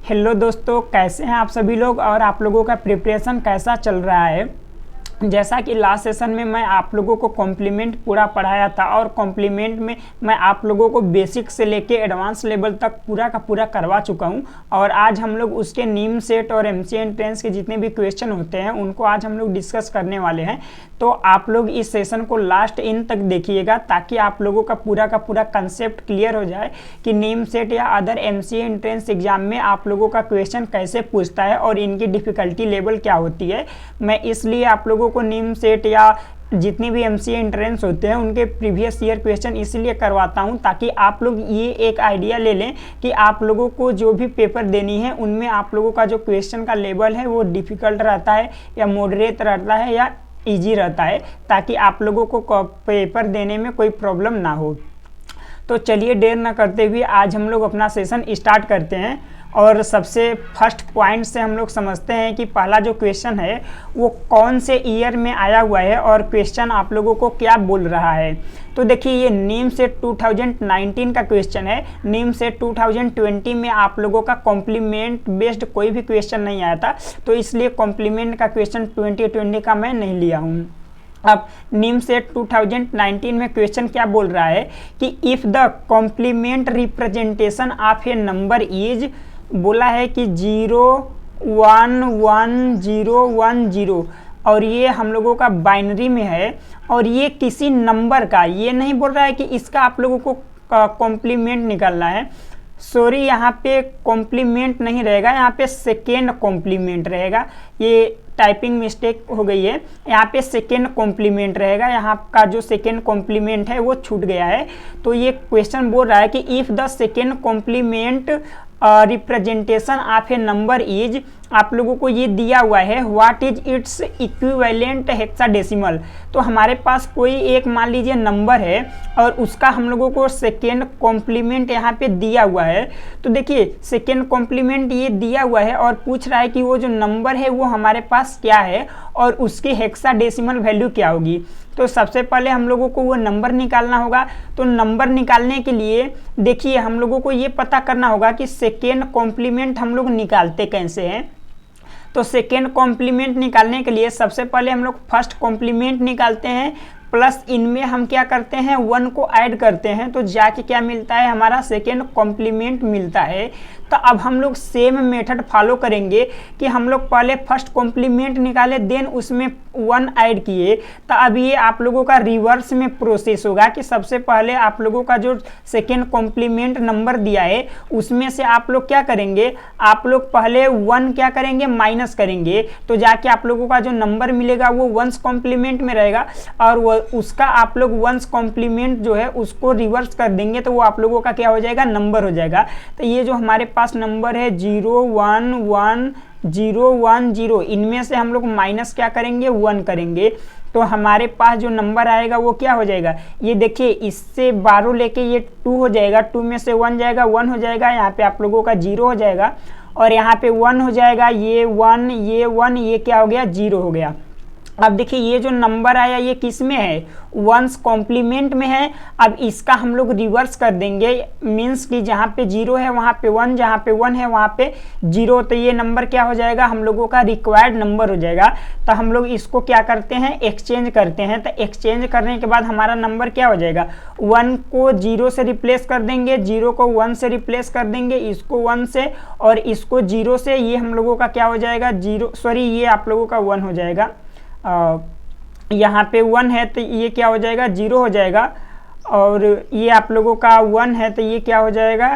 Hello दोस्तों, कैसे हैं आप सभी लोग और आप लोगों का प्रिपरेशन कैसा चल रहा है। जैसा कि लास्ट सेशन में मैं आप लोगों को कॉम्प्लीमेंट पूरा पढ़ाया था और कॉम्प्लीमेंट में मैं आप लोगों को बेसिक से लेके एडवांस लेवल तक पूरा का पूरा करवा चुका हूं और आज हम लोग उसके नीम सेट और एमसीए एंट्रेंस के जितने भी क्वेश्चन होते हैं उनको आज हम लोग डिस्कस करने वाले हैं। तो आप लोग इस सेशन को लास्ट इन तक देखिएगा ताकि आप लोगों का पूरा कंसेप्ट क्लियर हो जाए कि नीम सेट या अदर एमसीए एंट्रेंस एग्जाम में आप लोगों का क्वेश्चन कैसे पूछता है और इनकी डिफिकल्टी लेवल क्या होती है। मैं इसलिए आप लोगों को नीम सेट या जितनी भी एमसीए एंट्रेंस होते हैं उनके प्रीवियस ईयर क्वेश्चन इसलिए करवाता हूं ताकि आप लोग ये एक आइडिया ले लें कि आप लोगों को जो भी पेपर देनी है उनमें आप लोगों का जो क्वेश्चन का लेवल है वो डिफ़िकल्ट रहता है या मॉडरेट रहता है या इजी रहता है, ताकि आप लोगों को पेपर देने में कोई प्रॉब्लम ना हो। तो चलिए देर ना करते हुए आज हम लोग अपना सेशन स्टार्ट करते हैं और सबसे फर्स्ट पॉइंट से हम लोग समझते हैं कि पहला जो क्वेश्चन है वो कौन से ईयर में आया हुआ है और क्वेश्चन आप लोगों को क्या बोल रहा है। तो देखिए ये नीम सेट 2019 का क्वेश्चन है। नीम सेट 2020 में आप लोगों का कॉम्प्लीमेंट बेस्ड कोई भी क्वेश्चन नहीं आया था, तो इसलिए कॉम्प्लीमेंट का क्वेश्चन 2020 का मैं नहीं लिया हूँ। अब नीम सेट 2019 में क्वेश्चन क्या बोल रहा है कि if the complement representation of a number is, बोला है कि 0 1 1 0 1 0 और ये हम लोगों का बाइनरी में है और ये किसी नंबर का, ये नहीं बोल रहा है कि इसका आप लोगों को कॉम्प्लीमेंट निकालना है। सॉरी, यहाँ पे कॉम्प्लीमेंट नहीं रहेगा, यहाँ पे सेकेंड कॉम्प्लीमेंट रहेगा। ये टाइपिंग मिस्टेक हो गई है, यहाँ पे सेकेंड कॉम्प्लीमेंट रहेगा। यहाँ का जो सेकेंड कॉम्प्लीमेंट है वो छूट गया है। तो ये क्वेश्चन बोल रहा है कि if the second complement representation of a number is, आप लोगों को ये दिया हुआ है what is its equivalent hexadecimal. तो हमारे पास कोई एक मान लीजिए नंबर है और उसका हम लोगों को सेकेंड कॉम्प्लीमेंट यहाँ पे दिया हुआ है। तो देखिए सेकेंड कॉम्प्लीमेंट ये दिया हुआ है और पूछ रहा है कि वो जो नंबर है वो हमारे पास क्या है और उसकी हेक्साडेसिमल वैल्यू क्या होगी। तो सबसे पहले हम लोगों को वो नंबर निकालना होगा। तो नंबर निकालने के लिए देखिए हम लोगों को ये पता करना होगा कि सेकेंड कॉम्प्लीमेंट हम लोग निकालते कैसे हैं। तो सेकेंड कॉम्प्लीमेंट निकालने के लिए सबसे पहले हम लोग फर्स्ट कॉम्प्लीमेंट निकालते हैं, प्लस इनमें हम क्या करते हैं 1 को ऐड करते हैं, तो जाके क्या मिलता है हमारा सेकेंड कॉम्प्लीमेंट मिलता है। तो अब हम लोग सेम मेथड फॉलो करेंगे कि हम लोग पहले फर्स्ट कॉम्प्लीमेंट निकाले देन उसमें 1 ऐड किए। तो अब ये आप लोगों का रिवर्स में प्रोसेस होगा कि सबसे पहले आप लोगों का जो सेकेंड कॉम्प्लीमेंट नंबर दिया है उसमें से आप लोग क्या करेंगे, आप लोग पहले 1 क्या करेंगे माइनस करेंगे। तो जाके आप लोगों का जो नंबर मिलेगा वो 1s कॉम्प्लीमेंट में रहेगा और उसका आप लोग 1s कॉम्प्लीमेंट जो है उसको रिवर्स कर देंगे तो वो आप लोगों का क्या हो जाएगा, नंबर हो जाएगा। तो ये जो हमारे पास नंबर है 0 1 1 0 1 0, इनमें से हम लोग माइनस क्या करेंगे 1 करेंगे। तो हमारे पास जो नंबर आएगा वो क्या हो जाएगा, ये देखिए इससे 12 लेके ये 2 हो जाएगा, 2 में से 1 जाएगा 1 हो जाएगा, यहाँ पे आप लोगों का 0 हो जाएगा और यहाँ पे 1 हो जाएगा, ये 1 ये 1 ये क्या हो गया 0 हो गया। अब देखिए ये जो नंबर आया ये किस में है, 1s कॉम्प्लीमेंट में है। अब इसका हम लोग रिवर्स कर देंगे, मीन्स कि जहाँ पे 0 है वहाँ पे 1, जहाँ पे 1 है वहाँ पे 0। तो ये नंबर क्या हो जाएगा, हम लोगों का रिक्वायर्ड नंबर हो जाएगा। तो हम लोग इसको क्या करते हैं, एक्सचेंज करते हैं। तो एक्सचेंज करने के बाद हमारा नंबर क्या हो जाएगा, 1 को 0 से रिप्लेस कर देंगे, 0 को 1 से रिप्लेस कर देंगे, इसको 1 से और इसको 0 से, ये हम लोगों का क्या हो जाएगा 0, सॉरी ये आप लोगों का 1 हो जाएगा। यहाँ पे 1 है तो ये क्या हो जाएगा 0 हो जाएगा और ये आप लोगों का 1 है तो ये क्या हो जाएगा,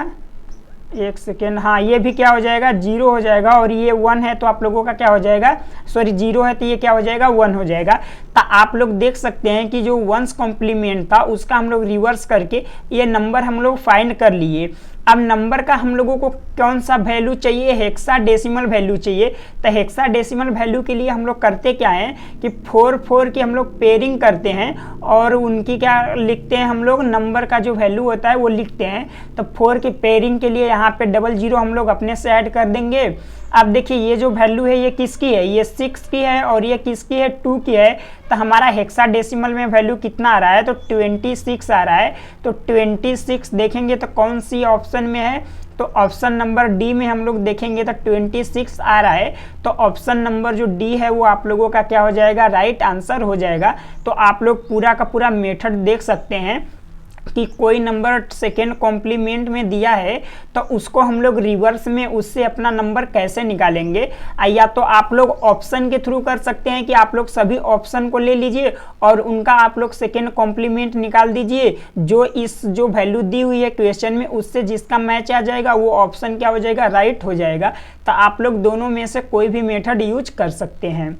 एक सेकेंड, हाँ ये भी क्या हो जाएगा 0 हो जाएगा और ये 1 है तो आप लोगों का क्या हो जाएगा, सॉरी 0 है तो ये क्या हो जाएगा 1 हो जाएगा। तो आप लोग देख सकते हैं कि जो 1s कॉम्प्लीमेंट था उसका हम लोग रिवर्स करके ये नंबर हम लोग फाइंड कर लिए। अब नंबर का हम लोगों को कौन सा वैल्यू चाहिए, हेक्साडेसिमल वैल्यू चाहिए। तो हेक्साडेसिमल वैल्यू के लिए हम लोग करते क्या हैं कि 4 की हम लोग पेयरिंग करते हैं और उनकी क्या लिखते हैं हम लोग, नंबर का जो वैल्यू होता है वो लिखते हैं। तो 4 की पेयरिंग के लिए यहाँ पे 00 हम लोग अपने से ऐड कर देंगे। अब देखिए ये जो वैल्यू है ये किसकी है, ये 6 की है और ये किसकी है 2 की है। तो हमारा हेक्साडेसिमल में वैल्यू कितना आ रहा है, तो 26 आ रहा है। तो 26 देखेंगे तो कौन सी ऑप्शन में है, तो तो ऑप्शन नंबर डी में हम लोग देखेंगे तो 26 आ रहा है। तो ऑप्शन नंबर जो डी है वो आप लोगों का क्या हो जाएगा, राइट आंसर हो जाएगा। तो आप लोग पूरा का पूरा मेथड देख सकते हैं कि कोई नंबर सेकेंड कॉम्प्लीमेंट में दिया है तो उसको हम लोग रिवर्स में उससे अपना नंबर कैसे निकालेंगे। या तो आप लोग ऑप्शन के थ्रू कर सकते हैं कि आप लोग सभी ऑप्शन को ले लीजिए और उनका आप लोग सेकेंड कॉम्प्लीमेंट निकाल दीजिए। जो वैल्यू दी हुई है क्वेश्चन में उससे जिसका मैच आ जाएगा वो ऑप्शन क्या हो जाएगा, राइट हो जाएगा। तो आप लोग दोनों में से कोई भी मेथड यूज कर सकते हैं।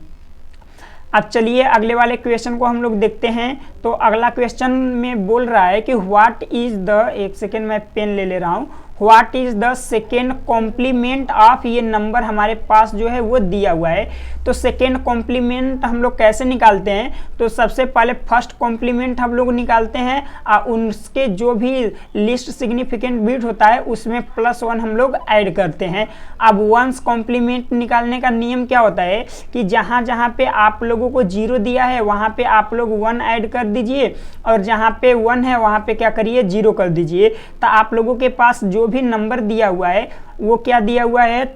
अब चलिए अगले वाले क्वेश्चन को हम लोग देखते हैं। तो अगला क्वेश्चन में बोल रहा है कि व्हाट इज द, एक सेकेंड मैं पेन ले रहा हूँ, what is the second complement of, ये नंबर हमारे पास जो है वो दिया हुआ है। तो सेकेंड कॉम्प्लीमेंट हम लोग कैसे निकालते हैं, तो सबसे पहले फर्स्ट कॉम्प्लीमेंट हम लोग निकालते हैं और उसके जो भी लिस्ट सिग्निफिकेंट बिट होता है उसमें +1 हम लोग ऐड करते हैं। अब वंस कॉम्प्लीमेंट निकालने का नियम क्या होता है कि जहाँ जहाँ पे आप लोगों को 0 दिया है वहाँ पे आप लोग 1 ऐड कर दीजिए और जहाँ पे 1 है वहाँ पे क्या करिए, 0 कर दीजिए। तो आप लोगों के पास जो भी नंबर दिया हुआ है वो क्या दिया हुआ है,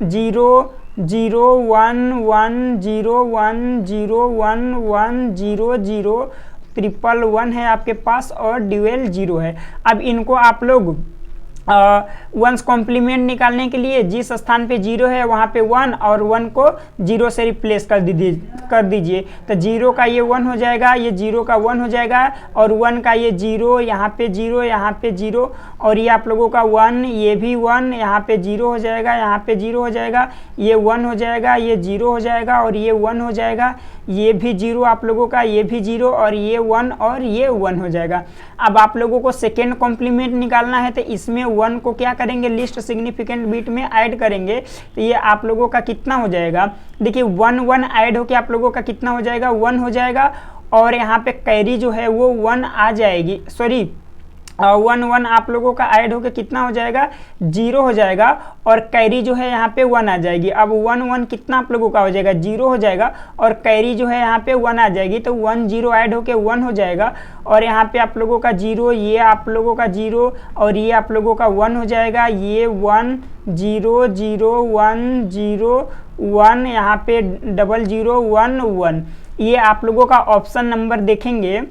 0 0 1 1 0 1 0 1 1 0 0 111 है आपके पास और ड्यूअल 0 है। अब इनको आप लोग वंस कॉम्प्लीमेंट निकालने के लिए जिस स्थान पे 0 है वहाँ पे 1 और 1 को 0 से रिप्लेस कर दीजिए। तो 0 का ये 1 हो जाएगा, ये 0 का 1 हो जाएगा और 1 का ये 0, यहाँ पे 0, यहाँ पे 0 और ये आप लोगों का 1, ये भी 1, यहाँ पे 0 हो जाएगा, यहाँ पे 0 हो जाएगा, ये 1 हो जाएगा, ये 0 हो जाएगा और ये 1 हो जाएगा, ये भी 0 आप लोगों का, ये भी 0 और ये 1 और ये 1 हो जाएगा। अब आप लोगों को सेकेंड कॉम्प्लीमेंट निकालना है तो इसमें 1 को क्या करेंगे, लिस्ट सिग्निफिकेंट बिट में ऐड करेंगे। तो ये आप लोगों का कितना हो जाएगा, देखिए 1 1 ऐड होके आप लोगों का कितना हो जाएगा, 1 हो जाएगा और यहाँ पे कैरी जो है वो 1 आ जाएगी, सॉरी 1 1 आप लोगों का ऐड होके कितना हो जाएगा, 0 हो जाएगा और कैरी जो है यहाँ पे 1 आ जाएगी। अब 1 1 कितना आप लोगों का हो जाएगा, 0 हो जाएगा और कैरी जो है यहाँ पे 1 आ जाएगी। तो 1 0 ऐड होके 1 हो जाएगा और यहाँ पे आप लोगों का 0, ये आप लोगों का 0 और ये आप लोगों का 1 हो जाएगा, ये 1 0 0 1 0 1, यहाँ पे 00 1 1। ये आप लोगों का ऑप्शन नंबर देखेंगे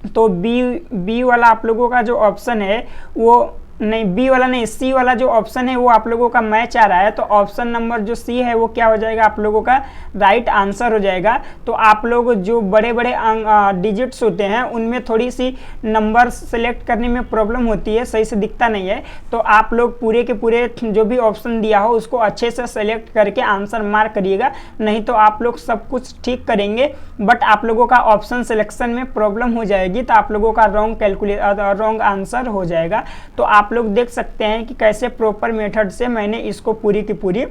तो बी वाला आप लोगों का जो ऑप्शन है वो नहीं, बी वाला नहीं, सी वाला जो ऑप्शन है वो आप लोगों का मैच आ रहा है। तो ऑप्शन नंबर जो सी है वो क्या हो जाएगा, आप लोगों का राइट आंसर हो जाएगा। तो आप लोग जो बड़े बड़े डिजिट्स होते हैं उनमें थोड़ी सी नंबर सेलेक्ट करने में प्रॉब्लम होती है, सही से दिखता नहीं है। तो आप लोग पूरे के पूरे जो भी ऑप्शन दिया हो उसको अच्छे से सेलेक्ट करके आंसर मार्क करिएगा, नहीं तो आप लोग सब कुछ ठीक करेंगे बट आप लोगों का ऑप्शन सिलेक्शन में प्रॉब्लम हो जाएगी तो आप लोगों का रॉन्ग आंसर हो जाएगा। तो आप लोग देख सकते हैं कि कैसे प्रॉपर मेथड से मैंने इसको पूरी की पूरी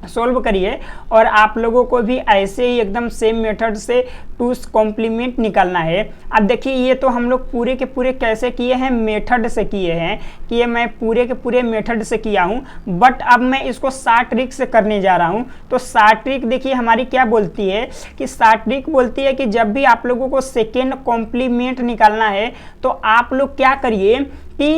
सोल्व करिए और आप लोगों को भी ऐसे ही एकदम सेम मेथड से 2 कॉम्प्लीमेंट निकालना है। अब देखिए ये तो हम लोग पूरे के पूरे कैसे किए हैं, मेथड से किए हैं कि ये मैं पूरे के पूरे मेथड से किया हूँ। बट अब मैं इसको शॉर्ट ट्रिक से करने जा रहा हूँ। तो शॉर्ट ट्रिक देखिए हमारी क्या बोलती है कि शॉर्ट ट्रिक बोलती है कि जब भी आप लोगों को सेकेंड कॉम्प्लीमेंट निकालना है तो आप लोग क्या करिए कि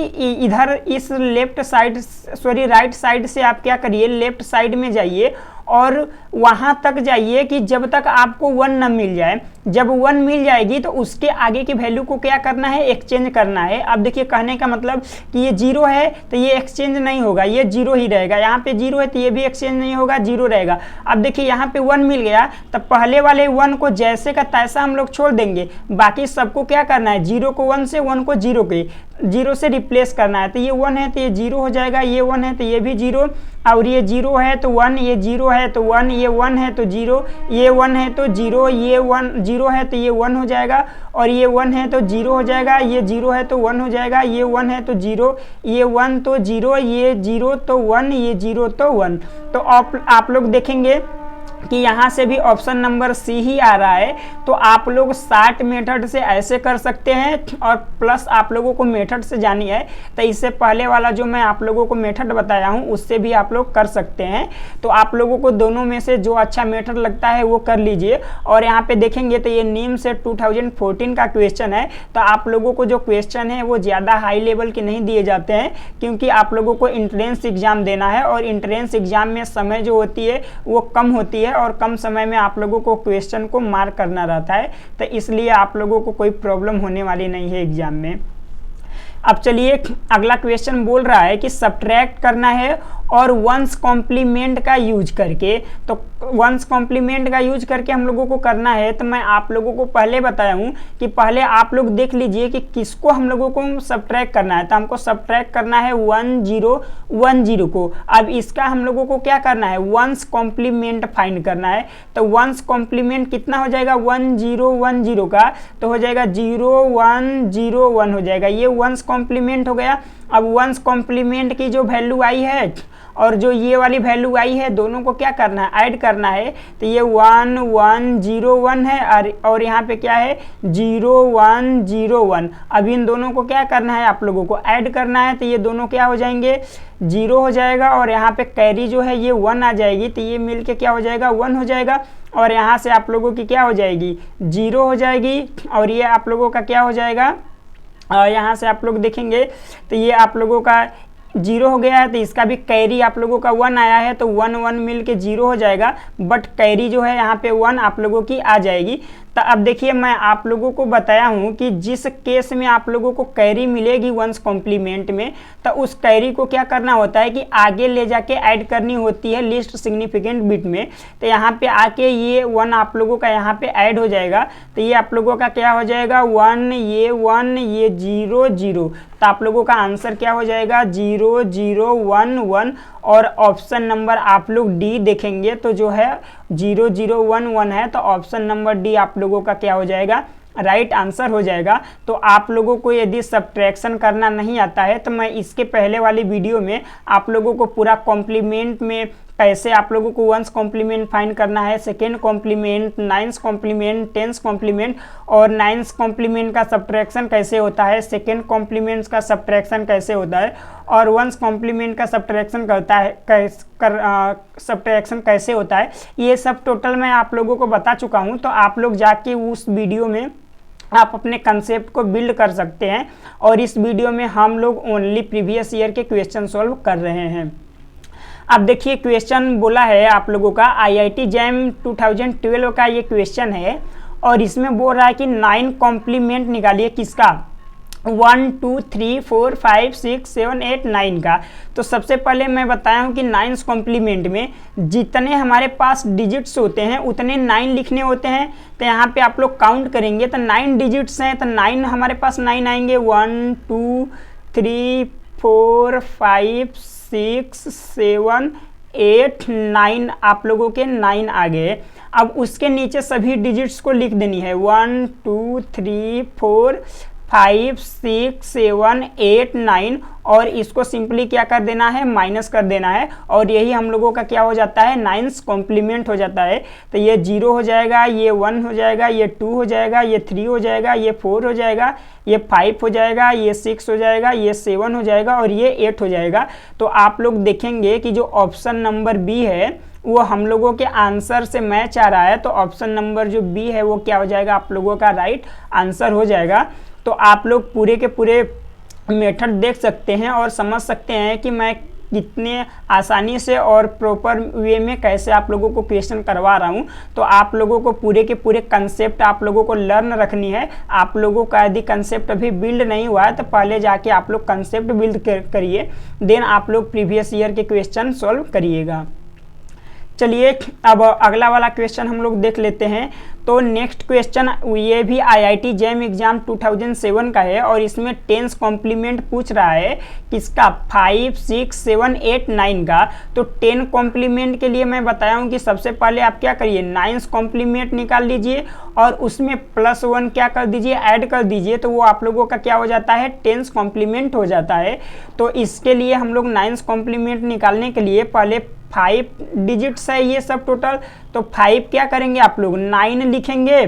इधर इस left side, sorry right side से आप क्या करिए, लेफ्ट साइड में जाइए और वहां तक जाइए कि जब तक आपको 1 न मिल जाए। जब 1 मिल जाएगी तो उसके आगे की वैल्यू को क्या करना है, एक्सचेंज करना है। अब देखिए कहने का मतलब कि ये 0 है तो ये एक्सचेंज नहीं होगा, ये 0 ही रहेगा। यहाँ पे 0 है तो ये भी एक्सचेंज नहीं होगा, 0 रहेगा। अब देखिए यहाँ पे 1 मिल गया तो पहले वाले 1 को जैसे का तैसा हम लोग छोड़ देंगे, बाकी सबको क्या करना है, 0 को 1 से, 1 को 0 से रिप्लेस करना है। तो ये 1 है तो ये 0 हो जाएगा, ये 1 है तो ये भी 0 और ये 0 है तो 1, ये 0 है तो 1, ये 1 है तो 0, ये 1 है तो 0, ये 1 0 है तो ये 1 हो जाएगा और ये 1 है तो 0 हो जाएगा, ये 0 है तो 1 हो जाएगा, ये 1 है तो 0, ये 1 तो 0, ये 0 तो 1, ये 0 तो 1। तो आप लोग देखेंगे कि यहाँ से भी ऑप्शन नंबर सी ही आ रहा है। तो आप लोग शार्ट मेथड से ऐसे कर सकते हैं और प्लस आप लोगों को मेथड से जानी है तो इससे पहले वाला जो मैं आप लोगों को मेथड बताया हूँ उससे भी आप लोग कर सकते हैं। तो आप लोगों को दोनों में से जो अच्छा मेथड लगता है वो कर लीजिए। और यहाँ पे देखेंगे तो ये नीम से 2014 का क्वेश्चन है। तो आप लोगों को जो क्वेश्चन है वो ज़्यादा हाई लेवल के नहीं दिए जाते हैं, क्योंकि आप लोगों को इंट्रेंस एग्जाम देना है और इंट्रेंस एग्जाम में समय जो होती है वो कम होती है और कम समय में आप लोगों को क्वेश्चन को मार्क करना रहता है। तो इसलिए आप लोगों को कोई प्रॉब्लम होने वाली नहीं है एग्जाम में। अब चलिए अगला क्वेश्चन बोल रहा है कि सब्ट्रैक्ट करना है और वंस कॉम्प्लीमेंट का यूज करके। तो वंस कॉम्प्लीमेंट का यूज करके हम लोगों को करना है। तो मैं आप लोगों को पहले बताया हूँ कि पहले आप लोग देख लीजिए कि किसको हम लोगों को सब्ट्रैक्ट करना है। तो हमको सब्ट्रैक्ट करना है 1010 को। अब इसका हम लोगों को क्या करना है, वंस कॉम्प्लीमेंट फाइंड करना है। तो वंस कॉम्प्लीमेंट कितना हो जाएगा 1010 का, तो हो जाएगा 0101 हो जाएगा। ये वंस कॉम्प्लीमेंट हो गया। अब वंस कॉम्प्लीमेंट की जो वैल्यू आई है और जो ये वाली वैल्यू आई है दोनों को क्या करना है, ऐड करना है। तो ये 1101 है और यहाँ पे क्या है 0101। अब इन दोनों को क्या करना है, आप लोगों को ऐड करना है। तो ये दोनों क्या हो जाएंगे 0 हो जाएगा और यहाँ पे कैरी जो है ये 1 आ जाएगी। तो ये मिल के क्या हो जाएगा 1 हो जाएगा और यहाँ से आप लोगों की क्या हो जाएगी 0 हो जाएगी और ये आप लोगों का क्या हो जाएगा, यहाँ से आप लोग देखेंगे तो ये आप लोगों का 0 हो गया है। तो इसका भी कैरी आप लोगों का 1 आया है तो 1 मिल के 0 हो जाएगा, बट कैरी जो है यहाँ पे 1 आप लोगों की आ जाएगी। तो अब देखिए मैं आप लोगों को बताया हूँ कि जिस केस में आप लोगों को कैरी मिलेगी वंस कॉम्प्लीमेंट में, तो उस कैरी को क्या करना होता है कि आगे ले जाके ऐड करनी होती है लिस्ट सिग्निफिकेंट बिट में। तो यहाँ पे आके ये 1 आप लोगों का यहाँ पे ऐड हो जाएगा। तो ये आप लोगों का क्या हो जाएगा 1 ये 0 0। तो आप लोगों का आंसर क्या हो जाएगा 0011 और ऑप्शन नंबर आप लोग डी देखेंगे तो जो है 0011 है। तो ऑप्शन नंबर डी आप लोगों का क्या हो जाएगा राइट आंसर हो जाएगा। तो आप लोगों को यदि सब्ट्रैक्शन करना नहीं आता है तो मैं इसके पहले वाली वीडियो में आप लोगों को पूरा कॉम्प्लीमेंट में कैसे आप लोगों को वंस कॉम्प्लीमेंट फाइंड करना है, second complement, ninth complement, tenth complement और नाइन्थ कॉम्प्लीमेंट का सब्ट्रैक्शन कैसे होता है, सेकेंड कॉम्प्लीमेंट का सब्ट्रैक्शन कैसे होता है और वंस कॉम्प्लीमेंट का सब्ट्रैक्शन करता है सब्ट्रैक्शन कैसे होता है, ये सब टोटल मैं आप लोगों को बता चुका हूँ। तो आप लोग जाके उस वीडियो में आप अपने कंसेप्ट को बिल्ड कर सकते हैं और इस वीडियो में हम लोग ओनली प्रीवियस ईयर के क्वेश्चन सॉल्व कर रहे हैं। अब देखिए क्वेश्चन बोला है आप लोगों का IIT जैम 2012 का ये क्वेश्चन है और इसमें बोल रहा है कि 9 कॉम्प्लीमेंट निकालिए किसका 1 2 3 4 5 6 7 8 9 का। तो सबसे पहले मैं बताया हूँ कि 9 कॉम्प्लीमेंट में जितने हमारे पास डिजिट्स होते हैं उतने 9 लिखने होते हैं। तो यहाँ पे आप लोग काउंट करेंगे तो 9 डिजिट्स हैं तो 9 हमारे पास 9 आएंगे 1 2 3 4 5 6 7 8 9 आप लोगों के 9 आ गए। अब उसके नीचे सभी डिजिट्स को लिख देनी है 1 2 3 4 5 6 7 8 9 और इसको सिंपली क्या कर देना है माइनस कर देना है और यही हम लोगों का क्या हो जाता है 9 कॉम्प्लीमेंट हो जाता है। तो ये 0 हो जाएगा, ये 1 हो जाएगा, ये 2 हो जाएगा, ये 3 हो जाएगा, ये 4 हो जाएगा, ये 5 हो जाएगा, ये 6 हो जाएगा, ये 7 हो जाएगा और ये 8 हो जाएगा। तो आप लोग देखेंगे कि जो ऑप्शन नंबर बी है वो हम लोगों के आंसर से मैच आ रहा है। तो ऑप्शन नंबर जो बी है वो क्या हो जाएगा आप लोगों का राइट आंसर हो जाएगा। तो आप लोग पूरे के पूरे मेथड देख सकते हैं और समझ सकते हैं कि मैं कितने आसानी से और प्रॉपर वे में कैसे आप लोगों को क्वेश्चन करवा रहा हूं। तो आप लोगों को पूरे के पूरे कंसेप्ट आप लोगों को लर्न रखनी है। आप लोगों का यदि कंसेप्ट अभी बिल्ड नहीं हुआ है तो पहले जाके आप लोग कंसेप्ट बिल्ड करिए, देन आप लोग प्रीवियस ईयर के क्वेश्चन सॉल्व करिएगा। चलिए अब अगला वाला क्वेश्चन हम लोग देख लेते हैं। तो नेक्स्ट क्वेश्चन ये भी IIT जैम एग्जाम 2007 का है और इसमें 10 कॉम्प्लीमेंट पूछ रहा है किसका 5 6 7 8 9 का। तो 10 कॉम्प्लीमेंट के लिए मैं बताया हूँ कि सबसे पहले आप क्या करिए 9 कॉम्प्लीमेंट निकाल लीजिए और उसमें +1 क्या कर दीजिए ऐड कर दीजिए। तो वो आप लोगों का क्या हो जाता है 10 कॉम्प्लीमेंट हो जाता है। तो इसके लिए हम लोग 9 कॉम्प्लीमेंट निकालने के लिए पहले 5 डिजिट्स है ये सब टोटल। तो 5 क्या करेंगे आप लोग 9 लिखेंगे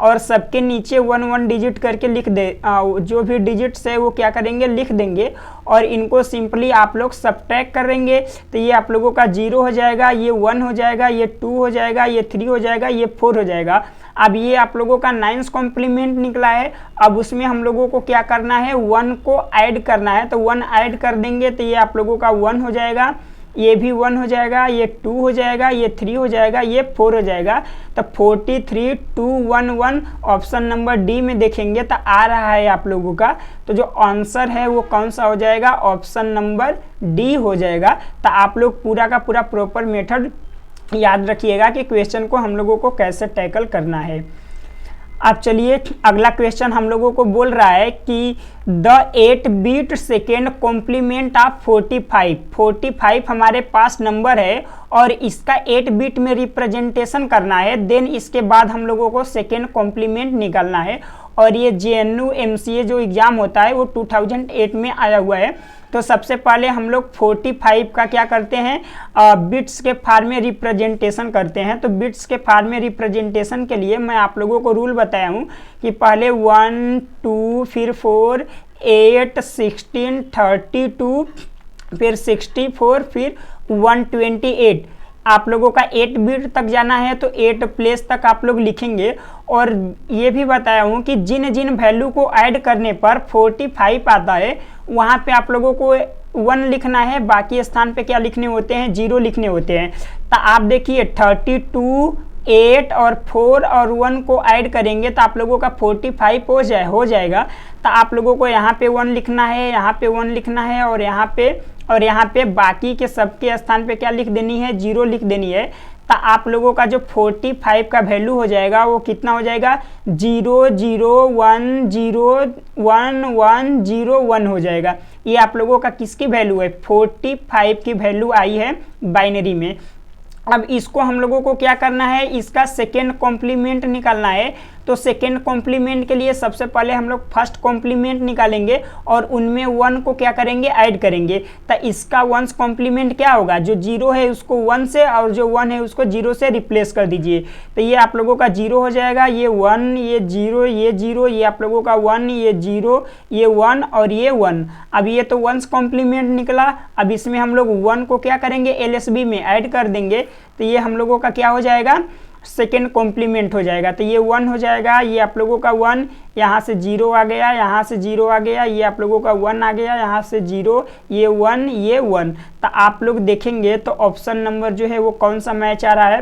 और सबके नीचे 1 1 डिजिट करके लिख दे, जो भी डिजिट्स है वो क्या करेंगे लिख देंगे और इनको सिंपली आप लोग सब्ट्रैक्ट करेंगे। तो ये आप लोगों का 0 हो जाएगा, ये 1 हो जाएगा, ये 2 हो जाएगा, ये 3 हो जाएगा, ये 4 हो जाएगा। अब ये आप लोगों का 9th कॉम्प्लीमेंट निकला है। अब उसमें हम लोगों को क्या करना है 1 को ऐड करना है। तो 1 ऐड कर देंगे तो ये आप लोगों का 1 हो जाएगा, ये भी 1 हो जाएगा, ये 2 हो जाएगा, ये 3 हो जाएगा, ये 4 हो जाएगा। तो 43 2 1 1 ऑप्शन नंबर डी में देखेंगे तो आ रहा है आप लोगों का। तो जो आंसर है वो कौन सा हो जाएगा ऑप्शन नंबर डी हो जाएगा। तो आप लोग पूरा का पूरा प्रॉपर मेथड याद रखिएगा कि क्वेश्चन को हम लोगों को कैसे टैकल करना है। अब चलिए अगला क्वेश्चन हम लोगों को बोल रहा है कि the 8 bit second complement of 45 हमारे पास नंबर है और इसका 8 बीट में रिप्रेजेंटेशन करना है। देन इसके बाद हम लोगों को सेकेंड कॉम्प्लीमेंट निकालना है। और ये JNU MCA जो एग्ज़ाम होता है वो 2008 में आया हुआ है। तो सबसे पहले हम लोग 45 का क्या करते हैं बिट्स के फॉर्म में रिप्रेजेंटेशन करते हैं। तो बिट्स के फॉर्म में रिप्रेजेंटेशन के लिए मैं आप लोगों को रूल बताया हूँ कि पहले 1 2 फिर 4 8 16 32 फिर 64 फिर 128 आप लोगों का 8 बिट तक जाना है तो 8 प्लेस तक आप लोग लिखेंगे। और ये भी बताया हूँ कि जिन जिन वैल्यू को ऐड करने पर 45 आता है वहाँ पे आप लोगों को 1 लिखना है, बाकी स्थान पे क्या लिखने होते हैं 0 लिखने होते हैं। तो आप देखिए 32 8 और 4 और 1 को ऐड करेंगे तो आप लोगों का 45 हो जाएगा। तो आप लोगों को यहाँ पे 1 लिखना है, यहाँ पे 1 लिखना है और यहाँ पे बाकी के सबके स्थान पे क्या लिख देनी है 0 लिख देनी है। तो आप लोगों का जो 45 का वैल्यू हो जाएगा वो कितना हो जाएगा 0 0 1 0 1 1 0 1 हो जाएगा। ये आप लोगों का किसकी वैल्यू है 45 की वैल्यू आई है बाइनरी में। अब इसको हम लोगों को क्या करना है इसका सेकेंड कॉम्प्लीमेंट निकालना है। तो सेकेंड कॉम्प्लीमेंट के लिए सबसे पहले हम लोग फर्स्ट कॉम्प्लीमेंट निकालेंगे और उनमें 1 को क्या करेंगे ऐड करेंगे। तो इसका 1 कॉम्प्लीमेंट क्या होगा जो 0 है उसको 1 से और जो 1 है उसको 0 से रिप्लेस कर दीजिए। तो ये आप लोगों का 0 हो जाएगा, ये 1 ये 0 ये 0 ये आप लोगों का 1 ये 0 ये 1 और ये 1। अब ये तो 1 कॉम्प्लीमेंट निकला। अब इसमें हम लोग 1 को क्या करेंगे LSB में ऐड कर देंगे। तो ये हम लोगों का क्या हो जाएगा सेकेंड कॉम्प्लीमेंट हो जाएगा। तो ये 1 हो जाएगा, ये आप लोगों का 1, यहाँ से 0 आ गया, यहाँ से 0 आ गया, ये आप लोगों का 1 आ गया, यहाँ से 0 ये 1 ये 1। तो आप लोग देखेंगे तो ऑप्शन नंबर जो है वो कौन सा मैच आ रहा है।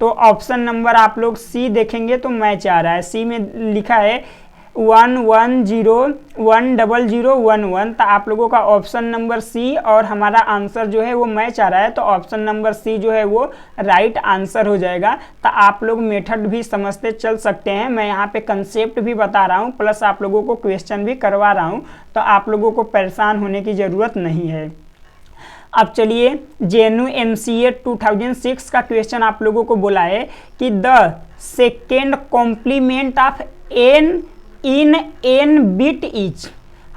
तो ऑप्शन नंबर आप लोग सी देखेंगे तो मैच आ रहा है। सी में लिखा है 1 1 0 1 0 0 1 1। तो आप लोगों का ऑप्शन नंबर सी और हमारा आंसर जो है वो मैच आ रहा है। तो ऑप्शन नंबर सी जो है वो राइट आंसर हो जाएगा। तो आप लोग मेथड भी समझते चल सकते हैं। मैं यहाँ पे कंसेप्ट भी बता रहा हूँ प्लस आप लोगों को क्वेश्चन भी करवा रहा हूँ। तो आप लोगों को परेशान होने की ज़रूरत नहीं है। अब चलिए JNU MCA 2006 का क्वेश्चन आप लोगों को बोला है कि the second complement of n in n bit each.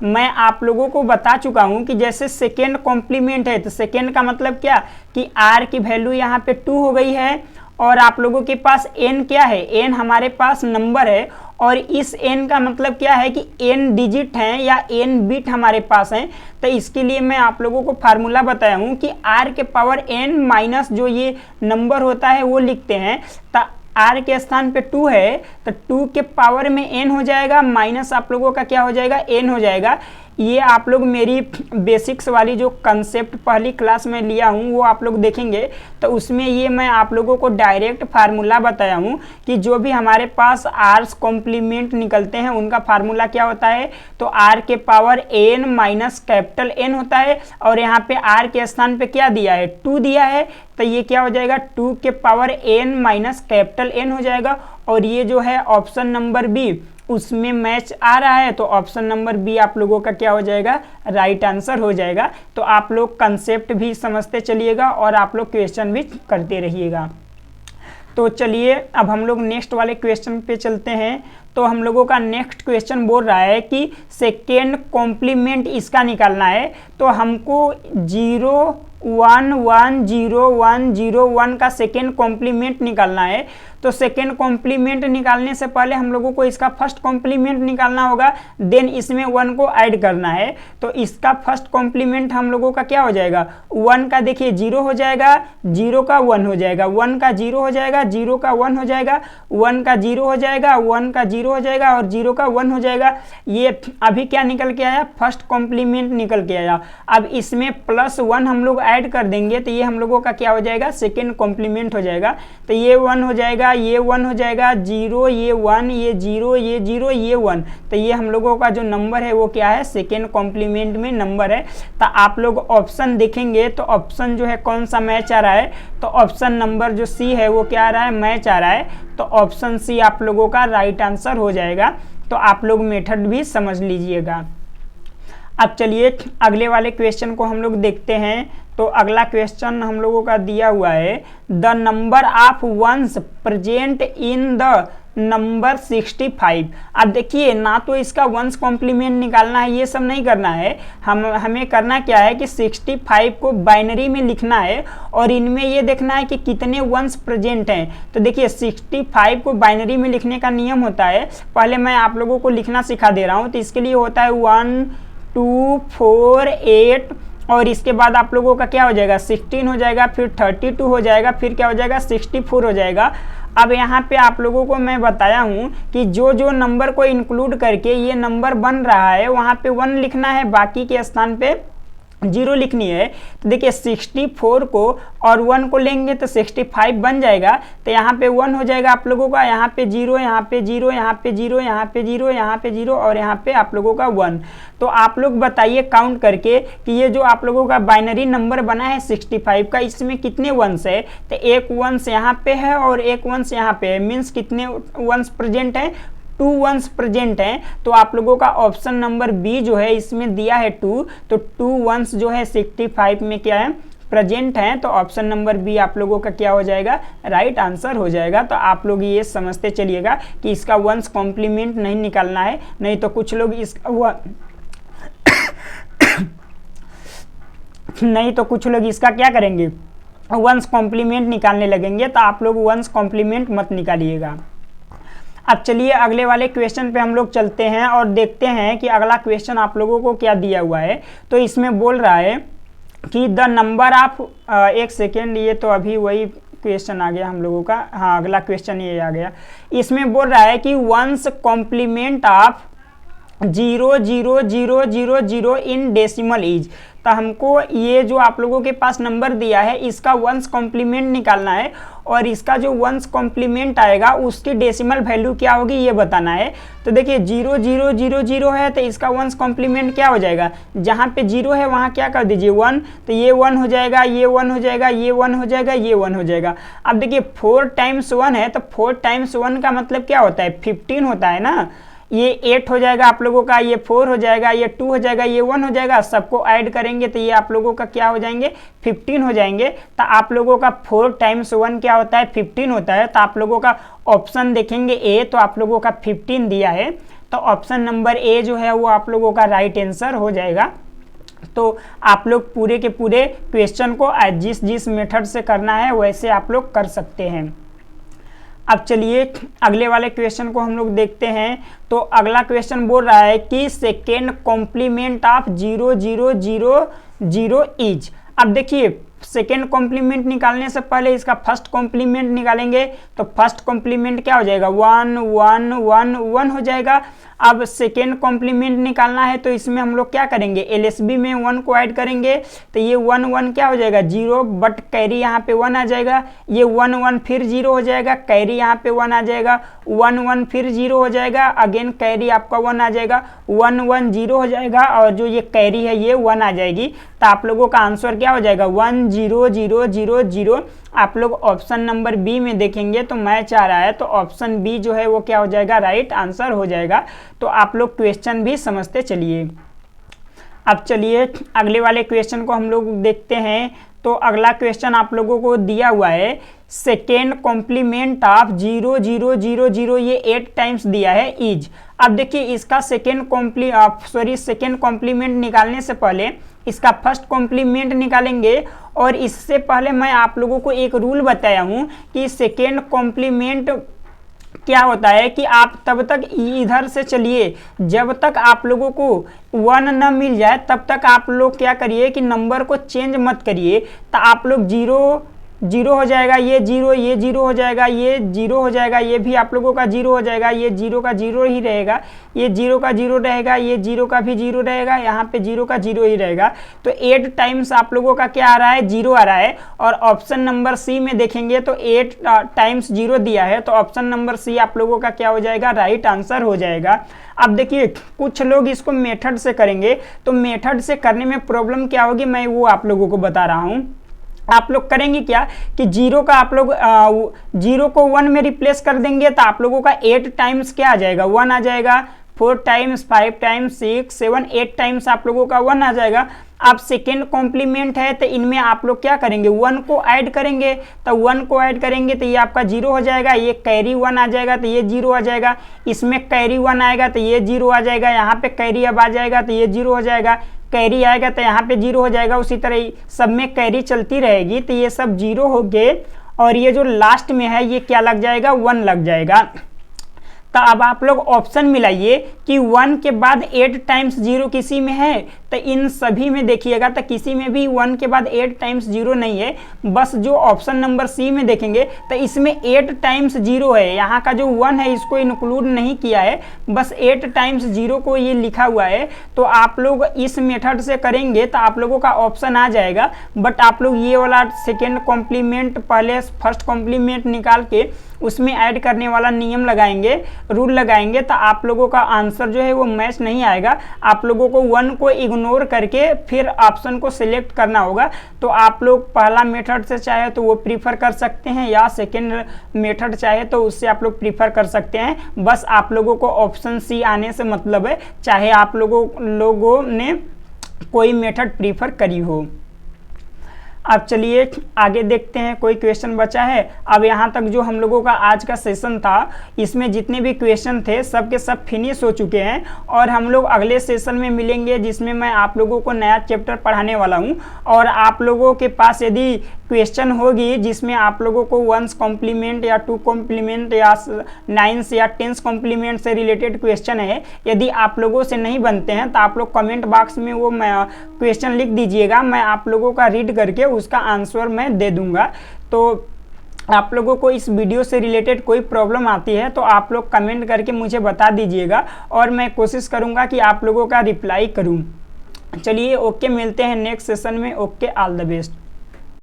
मैं आप लोगों को बता चुका हूं कि जैसे सेकेंड कॉम्प्लीमेंट है तो सेकेंड का मतलब क्या कि r की वैल्यू यहाँ पे 2 हो गई है और आप लोगों के पास n क्या है n हमारे पास नंबर है और इस n का मतलब क्या है कि n डिजिट हैं या n बिट हमारे पास हैं। तो इसके लिए मैं आप लोगों को फार्मूला बताया हूँ कि r के पावर n माइनस जो ये नंबर होता है वो लिखते हैं। तो r के स्थान पे 2 है तो 2 के पावर में n हो जाएगा माइनस आप लोगों का क्या हो जाएगा n हो जाएगा। ये आप लोग मेरी बेसिक्स वाली जो कंसेप्ट पहली क्लास में लिया हूँ वो आप लोग देखेंगे तो उसमें ये मैं आप लोगों को डायरेक्ट फार्मूला बताया हूँ कि जो भी हमारे पास आर्स कॉम्प्लीमेंट निकलते हैं उनका फार्मूला क्या होता है। तो r के power n minus capital N होता है और यहाँ पे r के स्थान पे क्या दिया है 2 दिया है। तो ये क्या हो जाएगा 2 के power n minus capital N हो जाएगा। और ये जो है ऑप्शन नंबर बी उसमें मैच आ रहा है। तो ऑप्शन नंबर बी आप लोगों का क्या हो जाएगा राइट आंसर हो जाएगा। तो आप लोग कंसेप्ट भी समझते चलिएगा और आप लोग क्वेश्चन भी करते रहिएगा। तो चलिए अब हम लोग नेक्स्ट वाले क्वेश्चन पे चलते हैं। तो हम लोगों का नेक्स्ट क्वेश्चन बोल रहा है कि सेकेंड कॉम्प्लीमेंट इसका निकालना है। तो हमको 0 1101001 का सेकेंड कॉम्प्लीमेंट निकालना है। तो सेकेंड कॉम्प्लीमेंट निकालने से पहले हम लोगों को इसका फर्स्ट कॉम्प्लीमेंट निकालना होगा, देन इसमें 1 को ऐड करना है। तो इसका फर्स्ट कॉम्प्लीमेंट हम लोगों का क्या हो जाएगा, 1 का देखिए 0 हो जाएगा, 0 का 1 हो जाएगा, 1 का 0 हो जाएगा, 0 का 1 हो जाएगा, 1 का 0 हो जाएगा, 1 का 0 हो जाएगा और 0 का 1 हो जाएगा। ये अभी क्या निकल के आया, फर्स्ट कॉम्प्लीमेंट निकल के आया। अब इसमें +1 हम लोग ऐड कर देंगे तो ये हम लोगों का क्या हो जाएगा, सेकेंड कॉम्प्लीमेंट हो जाएगा। तो ये 1 हो जाएगा, ये 1 हो जाएगा, 0 ये 1 ये 0 ये 0 ये 1। तो ये हम लोगों का जो नंबर है वो क्या है, सेकेंड कॉम्प्लीमेंट में नंबर है। तो आप लोग ऑप्शन देखेंगे तो ऑप्शन जो है कौन सा मैच आ रहा है, तो ऑप्शन नंबर जो सी है वो क्या आ रहा है, मैच आ रहा है। तो ऑप्शन सी आप लोगों का राइट आंसर हो जाएगा। तो आप लोग मेथड भी समझ लीजिएगा। अब चलिए अगले वाले क्वेश्चन को हम लोग देखते हैं। तो अगला क्वेश्चन हम लोगों का दिया हुआ है, the number of ones present in the number 65। अब देखिए ना तो इसका वंस कॉम्प्लीमेंट निकालना है, ये सब नहीं करना है। हमें करना क्या है कि 65 को बाइनरी में लिखना है और इनमें ये देखना है कि कितने वंस प्रेजेंट हैं। तो देखिए 65 को बाइनरी में लिखने का नियम होता है, पहले मैं आप लोगों को लिखना सिखा दे रहा हूँ। तो इसके लिए होता है 1 2 4 8 और इसके बाद आप लोगों का क्या हो जाएगा, 16 हो जाएगा, फिर 32 हो जाएगा, फिर क्या हो जाएगा, 64 हो जाएगा। अब यहाँ पे आप लोगों को मैं बताया हूँ कि जो जो नंबर को इंक्लूड करके ये नंबर बन रहा है वहाँ पे 1 लिखना है, बाकी के स्थान पे 0 लिखनी है। तो देखिए 64 को और 1 को लेंगे तो 65 बन जाएगा। तो यहाँ पे 1 हो जाएगा आप लोगों का, यहाँ पे 0, यहाँ पे 0, यहाँ पे 0, यहाँ पे 0, यहाँ पे 0 और यहाँ पे आप लोगों का 1। तो आप लोग बताइए काउंट करके कि ये जो आप लोगों का बाइनरी नंबर बना है 65 का, इसमें कितने वंस है। तो एक वंस यहाँ पे है और एक वंस यहाँ पे है, मीन्स कितने वंस प्रेजेंट है, 2 वंस प्रेजेंट हैं। तो आप लोगों का ऑप्शन नंबर बी जो है इसमें दिया है 2, तो 2 वंस जो है 65 में क्या है, प्रेजेंट हैं। तो ऑप्शन नंबर बी आप लोगों का क्या हो जाएगा, राइट आंसर हो जाएगा। तो आप लोग ये समझते चलिएगा कि इसका वंस कॉम्प्लीमेंट नहीं निकालना है, नहीं तो कुछ लोग इसका नहीं तो कुछ लोग इसका क्या करेंगे, वंस कॉम्प्लीमेंट निकालने लगेंगे। तो आप लोग वंस कॉम्प्लीमेंट मत निकालिएगा। अब चलिए अगले वाले क्वेश्चन पे हम लोग चलते हैं और देखते हैं कि अगला क्वेश्चन आप लोगों को क्या दिया हुआ है। तो इसमें बोल रहा है कि द नंबर ऑफ, एक सेकेंड, ये तो अभी वही क्वेश्चन आ गया हम लोगों का, हाँ अगला क्वेश्चन ये आ गया। इसमें बोल रहा है कि ones complement of 00000 in decimal is. तो हमको ये जो आप लोगों के पास नंबर दिया है इसका वंस कॉम्प्लीमेंट निकालना है और इसका जो वंस कॉम्प्लीमेंट आएगा उसकी डेसिमल वैल्यू क्या होगी ये बताना है। तो देखिए 0000 है तो इसका वंस कॉम्प्लीमेंट क्या हो जाएगा, जहाँ पे 0 है वहाँ क्या कर दीजिए 1, तो ये 1 हो जाएगा, ये 1 हो जाएगा, ये 1 हो जाएगा, ये 1 हो जाएगा। अब देखिए 4 टाइम्स 1 है तो 4 टाइम्स 1 का मतलब क्या होता है, 15 होता है ना। ये 8 हो जाएगा आप लोगों का, ये 4 हो जाएगा, ये 2 हो जाएगा, ये 1 हो जाएगा। सबको ऐड करेंगे तो ये आप लोगों का क्या हो जाएंगे, 15 हो जाएंगे। तो आप लोगों का 4 टाइम्स 1 क्या होता है, 15 होता है। तो आप लोगों का ऑप्शन देखेंगे ए, तो आप लोगों का 15 दिया है। तो ऑप्शन नंबर ए जो है वो आप लोगों का राइट आंसर हो जाएगा। तो आप लोग पूरे के पूरे क्वेश्चन को जिस जिस मेथड से करना है वैसे आप लोग कर सकते हैं। अब चलिए अगले वाले क्वेश्चन को हम लोग देखते हैं। तो अगला क्वेश्चन बोल रहा है कि सेकेंड कॉम्प्लीमेंट ऑफ 0000 इज। अब देखिए सेकेंड कॉम्प्लीमेंट निकालने से पहले इसका फर्स्ट कॉम्प्लीमेंट निकालेंगे। तो फर्स्ट कॉम्प्लीमेंट क्या हो जाएगा, 1 1 1 1 हो जाएगा। अब सेकेंड कॉम्प्लीमेंट निकालना है तो इसमें हम लोग क्या करेंगे, एलएसबी में 1 को ऐड करेंगे। तो ये 1 1 क्या हो जाएगा 0, बट कैरी यहाँ पे 1 आ जाएगा। ये 1 1 फिर 0 हो जाएगा, कैरी यहाँ पे 1 आ जाएगा। 1 1 फिर 0 हो जाएगा, अगेन कैरी आपका 1 आ जाएगा। 1 1 0 हो जाएगा और जो ये कैरी है ये 1 आ जाएगी। तो आप लोगों का आंसर क्या हो जाएगा 1 0 0 0 0। आप लोग ऑप्शन नंबर बी में देखेंगे तो मैच आ रहा है। तो ऑप्शन बी जो है वो क्या हो जाएगा, राइट आंसर हो जाएगा। तो आप लोग क्वेश्चन भी समझते चलिए। अब चलिए अगले वाले क्वेश्चन को हम लोग देखते हैं। तो अगला क्वेश्चन आप लोगों को दिया हुआ है, सेकेंड कॉम्प्लीमेंट ऑफ 0000, ये 8 टाइम्स दिया है इज। अब देखिए इसका सेकेंड कॉम्प्लीमेंट निकालने से पहले इसका फर्स्ट कॉम्प्लीमेंट निकालेंगे। और इससे पहले मैं आप लोगों को एक रूल बताया हूँ कि सेकेंड कॉम्प्लीमेंट क्या होता है कि आप तब तक इधर से चलिए जब तक आप लोगों को 1 न मिल जाए, तब तक आप लोग क्या करिए कि नंबर को चेंज मत करिए। तो आप लोग 0 0 हो जाएगा, ये 0 हो जाएगा, ये 0 हो जाएगा, ये भी आप लोगों का 0 हो जाएगा, ये 0 का 0 ही रहेगा, ये 0 का 0 रहेगा, ये 0 का भी 0 रहेगा, यहाँ पे 0 का 0 ही रहेगा। तो 8 टाइम्स आप लोगों का क्या आ रहा है, 0 आ रहा है। और ऑप्शन नंबर सी में देखेंगे तो 8 टाइम्स 0 दिया है, तो ऑप्शन नंबर सी आप लोगों का क्या हो जाएगा, राइट आंसर हो जाएगा। अब देखिए कुछ लोग इसको मेथड से करेंगे, तो मेथड से करने में प्रॉब्लम क्या होगी मैं वो आप लोगों को बता रहा हूँ। आप लोग करेंगे क्या कि 0 का आप लोग 0 को 1 में रिप्लेस कर देंगे, तो आप लोगों का 8 टाइम्स क्या आ जाएगा, 1 आ जाएगा, 4 टाइम्स, 5 टाइम्स, 6, 7, 8 टाइम्स आप लोगों का 1 आ जाएगा। अब सेकेंड कॉम्प्लीमेंट है तो इनमें आप लोग क्या करेंगे, 1 को ऐड करेंगे, तो 1 को ऐड करेंगे तो ये आपका 0 हो जाएगा, ये कैरी 1 आ जाएगा तो ये 0 आ जाएगा, इसमें कैरी 1 आएगा तो ये 0 आ जाएगा, यहाँ पे कैरी अब आ जाएगा तो ये 0 हो जाएगा, कैरी आएगा तो यहाँ पे 0 हो जाएगा। उसी तरह सब में कैरी चलती रहेगी, तो ये सब 0 हो गए। और ये जो लास्ट में है ये क्या लग जाएगा, 1 लग जाएगा। तो अब आप लोग ऑप्शन मिलाइए कि 1 के बाद 8 टाइम्स 0 किसी में है, तो इन सभी में देखिएगा तो किसी में भी 1 के बाद 8 टाइम्स 0 नहीं है। बस जो ऑप्शन नंबर सी में देखेंगे तो इसमें 8 टाइम्स 0 है, यहाँ का जो 1 है इसको इंक्लूड नहीं किया है, बस 8 टाइम्स 0 को ये लिखा हुआ है। तो आप लोग इस मेथड से करेंगे तो आप लोगों का ऑप्शन आ जाएगा। बट आप लोग ये वाला सेकेंड कॉम्प्लीमेंट पहले फर्स्ट कॉम्प्लीमेंट निकाल के उसमें ऐड करने वाला नियम लगाएंगे, रूल लगाएंगे, तो आप लोगों का आंसर जो है वो मैच नहीं आएगा। आप लोगों को 1 को इग्नोर करके फिर ऑप्शन को सिलेक्ट करना होगा। तो आप लोग पहला मेथड से चाहे तो वो प्रीफर कर सकते हैं, या सेकेंड मेथड चाहे तो उससे आप लोग प्रीफर कर सकते हैं। बस आप लोगों को ऑप्शन सी आने से मतलब है, चाहे आप लोगों ने कोई मेथड प्रीफर करी हो। अब चलिए आगे देखते हैं, कोई क्वेश्चन बचा है। अब यहाँ तक जो हम लोगों का आज का सेशन था इसमें जितने भी क्वेश्चन थे सब के सब फिनिश हो चुके हैं। और हम लोग अगले सेशन में मिलेंगे जिसमें मैं आप लोगों को नया चैप्टर पढ़ाने वाला हूँ। और आप लोगों के पास यदि क्वेश्चन होगी जिसमें आप लोगों को 1 कॉम्प्लीमेंट या 2 कॉम्प्लीमेंट या 9 या 10 कॉम्प्लीमेंट से रिलेटेड क्वेश्चन है, यदि आप लोगों से नहीं बनते हैं तो आप लोग कमेंट बॉक्स में वो क्वेश्चन लिख दीजिएगा, मैं आप लोगों का रीड करके उसका आंसर मैं दे दूंगा। तो आप लोगों को इस वीडियो से रिलेटेड कोई प्रॉब्लम आती है तो आप लोग कमेंट करके मुझे बता दीजिएगा और मैं कोशिश करूंगा कि आप लोगों का रिप्लाई करूं। चलिए ओके, मिलते हैं नेक्स्ट सेशन में। Okay, all the best.